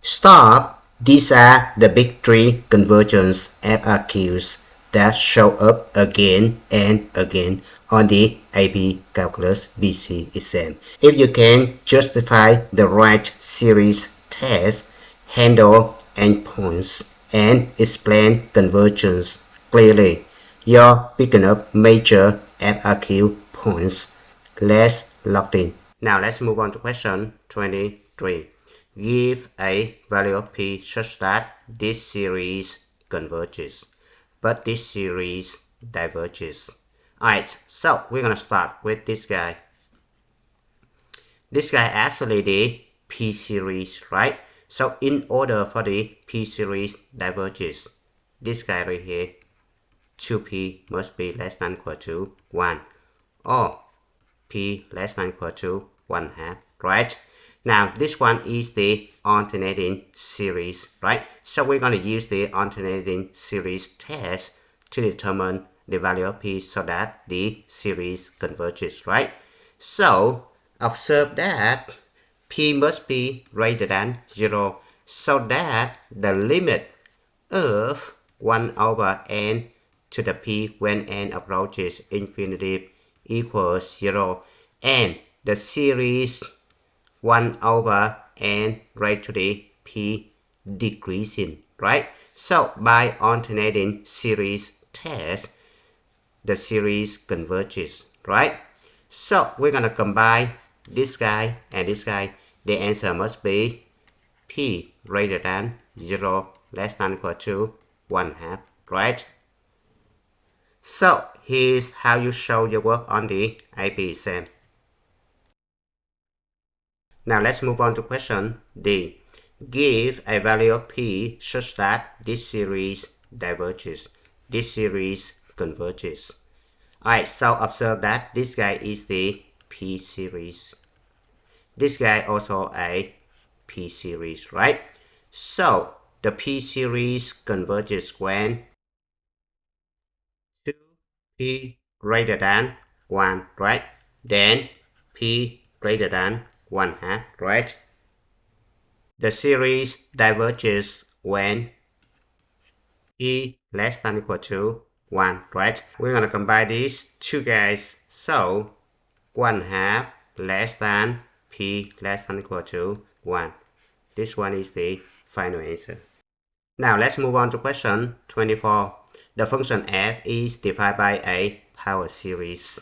Stop! These are the big three convergence FRQs that show up again and again on the apcalculus BC exam. If you can justify the right series test, handle endpoints, and explain convergence clearly, you're picking up major FRQ points. Let's log in. Now let's move on to question 23. Give a value of p such that this series converges, but this series diverges. Alright, so we're gonna start with this guy. This guy actually the p series, right? So in order for the p series diverges, this guy right here, 2p must be less than equal to 1, or p less than equal to 1/2, right? Now this one is the alternating series, right? So we're going to use the alternating series test to determine the value of p so that the series converges, right? So observe that p must be greater than 0 so that the limit of 1 over n to the p when n approaches infinity equals 0, and the series 1 over n raised to the p decreasing, right? So by alternating series test, the series converges, right? So we're gonna combine this guy and this guy. The answer must be p greater than 0, less than equal to 1/2, right? So here's how you show your work on the AP exam. Now let's move on to question D. Give a value of p such that this series diverges, this series converges. Alright, so observe that this guy is the p series. This guy also a p series, right? So the p series converges when 2p greater than 1, right? Then p greater than 1/2, right? The series diverges when p less than equal to 1, right? We're gonna combine these two guys. So 1/2 less than p less than equal to 1. This one is the final answer. Now let's move on to question 24. The function f is defined by a power series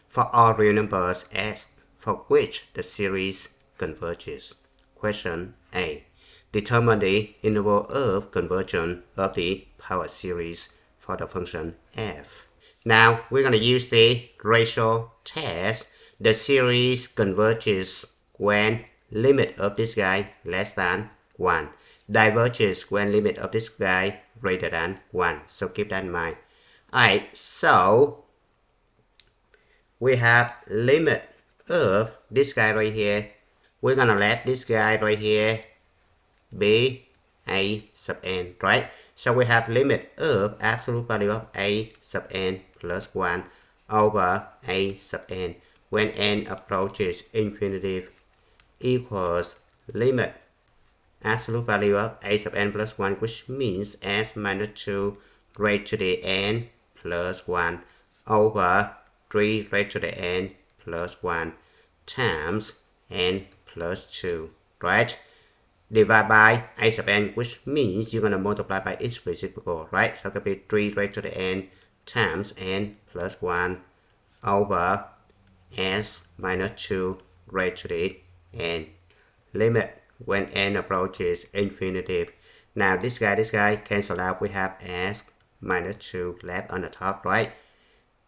for all real numbers s for which the series converges. Question A. Determine the interval of convergence of the power series for the function f. Now we're going to use the ratio test. The series converges when limit of this guy less than 1. Diverges when limit of this guy greater than 1. So keep that in mind. Alright, so we have limit of this guy right here. We're gonna let this guy right here be a sub n, right? So we have limit of absolute value of a sub n plus 1 over a sub n when n approaches infinity equals limit absolute value of a sub n plus 1, which means s minus 2 raised to the n plus 1 over 3 raised to the n plus 1 times n plus 2, right? Divide by a sub n, which means you're going to multiply by its reciprocal, right? So it could be 3 raised to the n times n plus 1 over s minus 2 raised to the n. Limit when n approaches infinity. Now this guy cancel out. We have s minus 2 left on the top, right?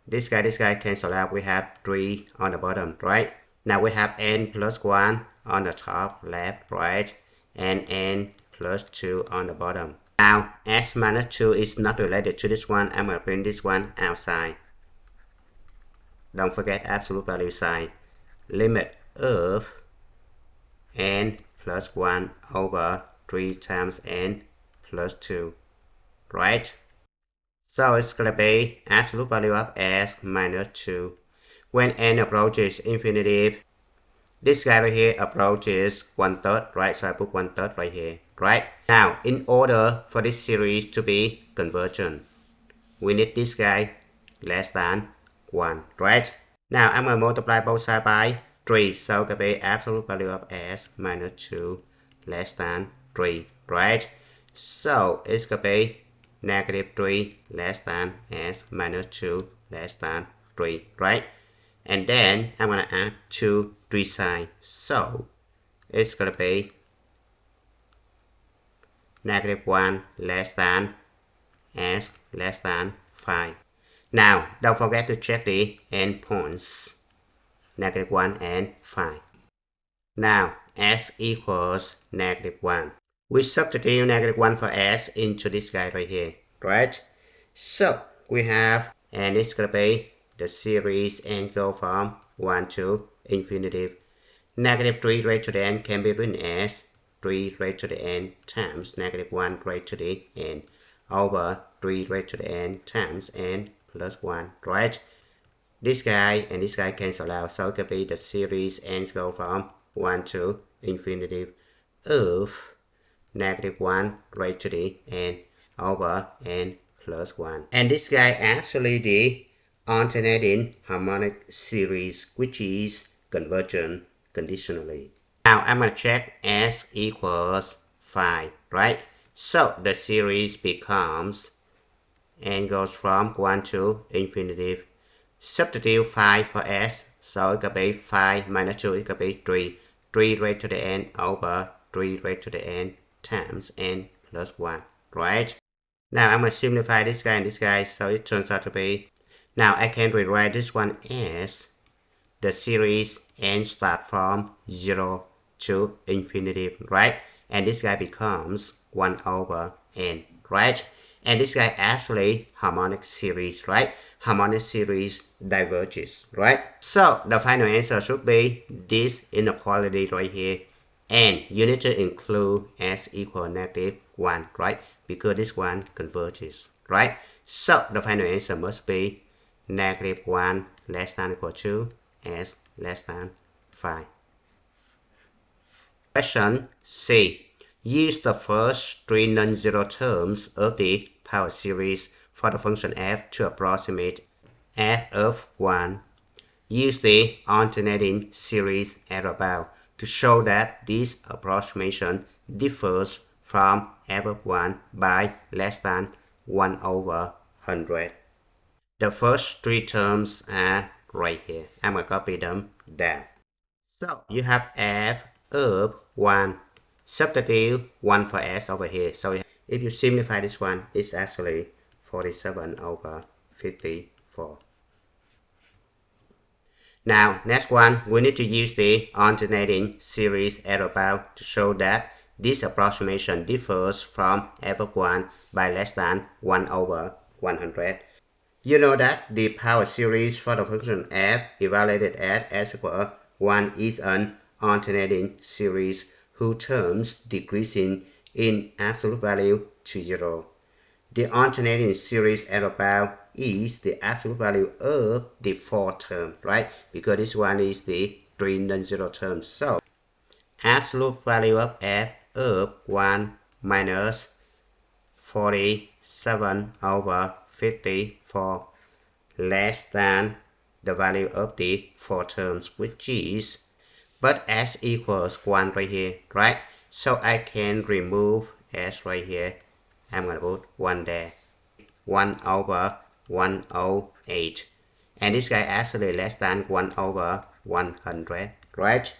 This guy cancel out. We have 3 on the bottom, right? Now we have n plus 1 on the top left, right? And n plus 2 on the bottom. Now s minus 2 is not related to this one. I'm going to bring this one outside. Don't forget absolute value sign. Limit of n plus 1 over 3 times n plus 2, right? So it's going to be absolute value of s minus 2. When n approaches infinity, This guy right here approaches 1/3, right? So I put 1/3 right here, right? Now, in order for this series to be convergent, we need this guy less than 1, right? Now, I'm going to multiply both sides by 3. So it will be absolute value of s minus 2 less than 3, right? So it's going to be negative 3 less than s minus 2 less than 3, right? And then I'm going to add 2 3 sides. So it's going to be negative 1 less than s less than 5. Now, don't forget to check the endpoints, negative 1 and 5. Now, s equals negative 1. We substitute negative 1 for s into this guy right here, right? So, we have, and it's going to be the series and go from 1 to infinity. Negative 3 raised to the n can be written as 3 raised to the n times negative 1 raised to the n over 3 raised to the n times n plus 1, right? This guy and this guy cancel out, so it could be the series n go from 1 to infinity of negative 1 raised to the n over n plus 1. And this guy actually the alternating harmonic series, which is convergent conditionally. Now I'm going to check s equals 5, right? So the series becomes n goes from 1 to infinity. Substitute 5 for s, so it could be 5 minus 2, it could be 3. 3 raised to the n over 3 raised to the n times n plus 1, right? Now I'm going to simplify this guy and this guy, so it turns out to be, now I can rewrite this one as the series n start from 0 to infinity, right? And this guy becomes 1 over n, right? And this guy actually harmonic series, right? Harmonic series diverges, right? So the final answer should be this inequality right here. And you need to include s equal negative 1, right? Because this one converges, right? So the final answer must be negative 1 less than or equal to s less than 5. Question C. Use the first 3 non-zero terms of the power series for the function f to approximate f of 1. Use the alternating series at above to show that this approximation differs from f of 1 by less than 1 over 100. The first 3 terms are right here. I'm going to copy them down. So you have f of 1. Substitute 1 for s over here. So if you simplify this one, it's actually 47 over 54. Now, next one, we need to use the alternating series at above to show that this approximation differs from f of 1 by less than 1 over 100. You know that the power series for the function f evaluated at s equals 1 is an alternating series whose terms decreasing in absolute value to 0. The alternating series at above is the absolute value of the 4 term, right? Because this one is the 3 non-zero terms. So absolute value of f of 1 minus 47 over 54 less than the value of the 4 terms, which is, but s equals 1 right here, right? So I can remove s right here. I'm going to put 1 there. 1 over 108. And this guy actually less than 1 over 100, right?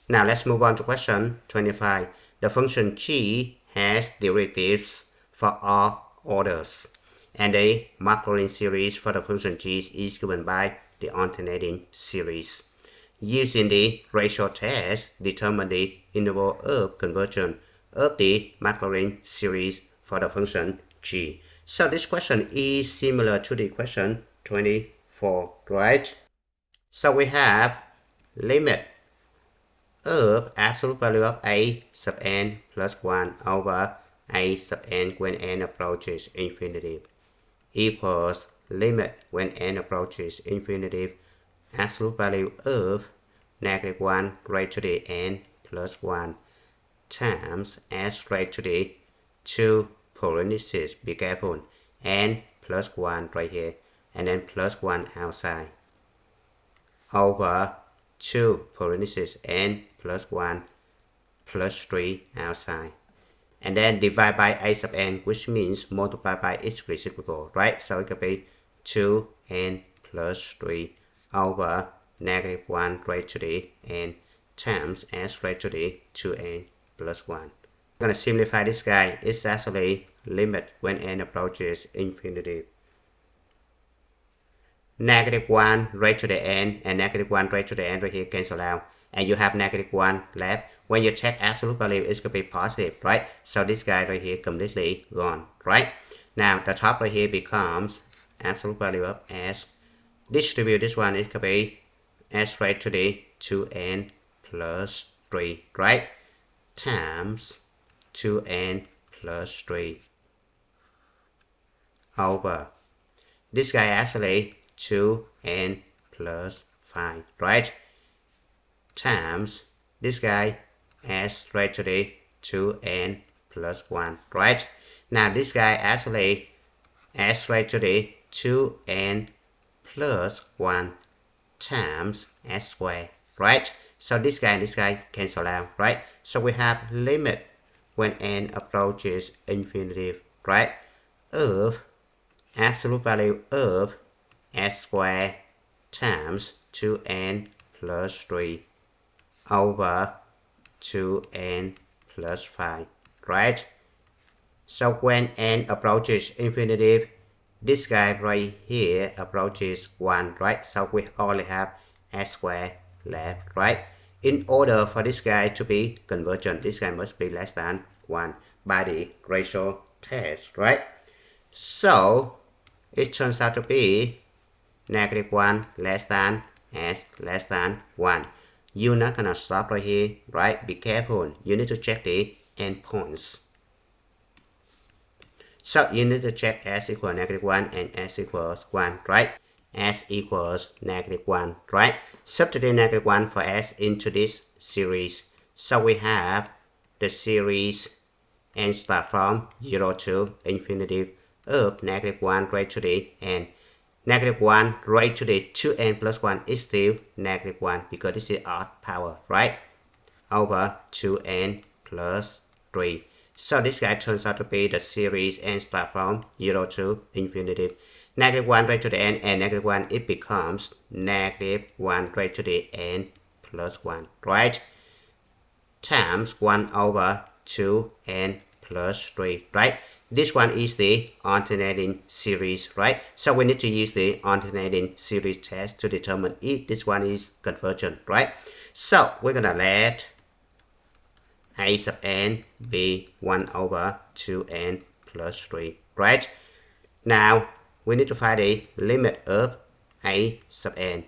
Now let's move on to question 25. The function g has derivatives for all orders. And the Maclaurin series for the function g is given by the alternating series. Using the ratio test, determine the interval of convergence of the Maclaurin series for the function g. So this question is similar to the question 24, right? So we have limit of absolute value of a sub n plus 1 over a sub n when n approaches infinity equals limit when n approaches infinity absolute value of -1 raised to the n plus 1 times s raised to the 2 parentheses, be careful, n plus 1 right here, and then plus 1 outside, over 2 parentheses, n plus 1 plus 3 outside, and then divide by a sub n, which means multiply by its reciprocal, right? So it could be 2n plus 3 over -1 raised to the n times s raised to the 2n plus 1. I'm going to simplify this guy. It's actually limit when n approaches infinity. -1 raised to the n and -1 raised to the n right here cancel out, and you have -1 left. When you check absolute value, it's going to be positive, right? So this guy right here completely gone, right? Now the top right here becomes absolute value of s. Distribute this one, it could be s raised to the 2n plus 3, right? Times 2n plus 3 over this guy actually 2n plus 5, right? Times this guy s raised to the 2n plus 1, right? Now this guy actually s raised to the 2n plus 1 times s squared, right? So this guy and this guy cancel out, right? So we have limit when n approaches infinity, right? Of absolute value of s squared times 2n plus 3 over 2n plus 5, right? So when n approaches infinity, this guy right here approaches 1, right? So we only have s squared left, right? In order for this guy to be convergent, this guy must be less than 1 by the ratio test, right? So it turns out to be -1 less than s less than 1. You're not gonna stop right here, right? Be careful. You need to check the endpoints. So you need to check s equals -1 and s equals 1, right? S equals -1, right? Substitute -1 for s into this series. So we have the series n start from 0 to infinity of -1 raised to the n. -1 raised to the 2n plus 1 is still -1 because this is odd power, right? Over 2n plus 3. So this guy turns out to be the series n start from 0 to infinity. -1 raised to the n and -1, it becomes -1 raised to the n plus 1, right? Times 1 over 2n plus 3, right? This one is the alternating series, right? So we need to use the alternating series test to determine if this one is convergent, right? So we're gonna let a sub n be 1 over 2n plus 3, right? Now we need to find the limit of a sub n.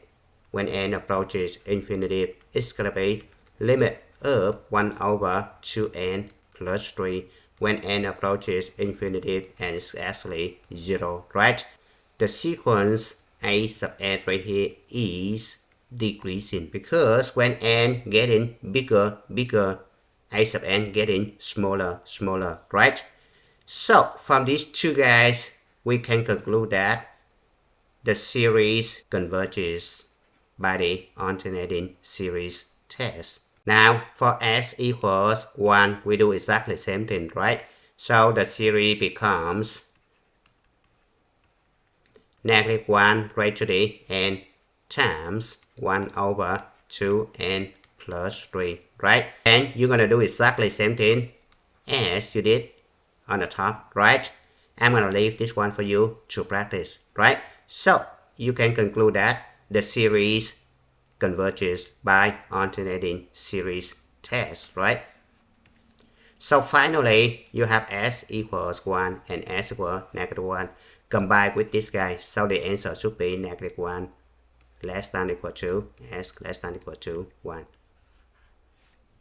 When n approaches infinity, it's gonna be limit of 1 over 2n plus 3 when n approaches infinity, and it's actually 0, right? The sequence a sub n right here is decreasing because when n getting bigger, a sub n getting smaller, right? So from these two guys, we can conclude that the series converges by the alternating series test. Now for s equals 1, we do exactly the same thing, right? So the series becomes -1 raised to the n times 1 over 2n plus 3, right? And you're gonna do exactly the same thing as you did on the top, right? I'm gonna leave this one for you to practice, right? So you can conclude that the series converges by alternating series test, right? So finally, you have s equals 1 and s equals -1 combined with this guy. So the answer should be -1 less than equal to s less than equal to 1.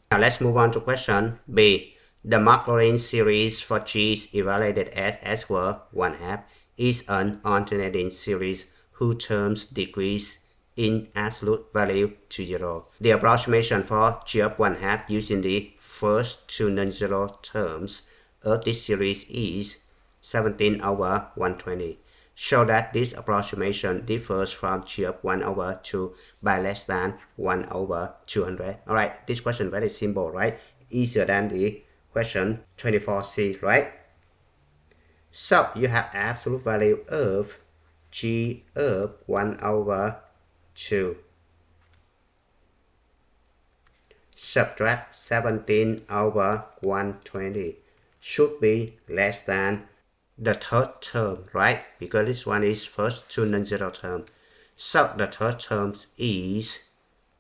Now let's move on to question B. The Maclaurin series for G's evaluated at s equals 1/2 is an alternating series whose terms decrease in absolute value to 0. The approximation for g of 1/2 using the first two non-zero terms of this series is 17 over 120. Show that this approximation differs from g of 1 over 2 by less than 1 over 200. Alright, this question very simple, right? Easier than the question 24C, right? So you have absolute value of g of 1 over 2. Subtract 17 over 120 should be less than the third term, right? Because this one is first two non-zero term. So the third term is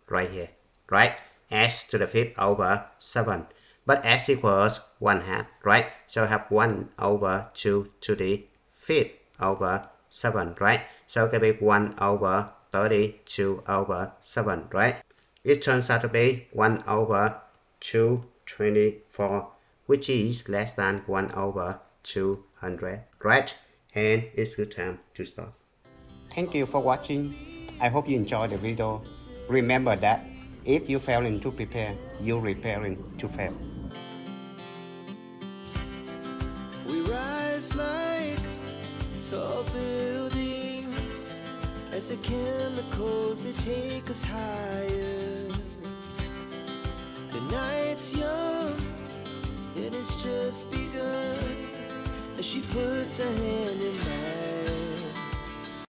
right here, right? S to the fifth over 7. But s equals 1/2, right? So I have 1 over 2 to the fifth over 7, right? So it can be 1 over 32 over 7, right? It turns out to be 1 over 224, which is less than 1 over 200, right? And it's good time to stop. Thank you for watching. I hope you enjoyed the video. Remember that if you failing to prepare, you're preparing to fail. We rise like tall buildings as the chemicals they take us higher. The night's young and it's just begun as she puts her hand in mine.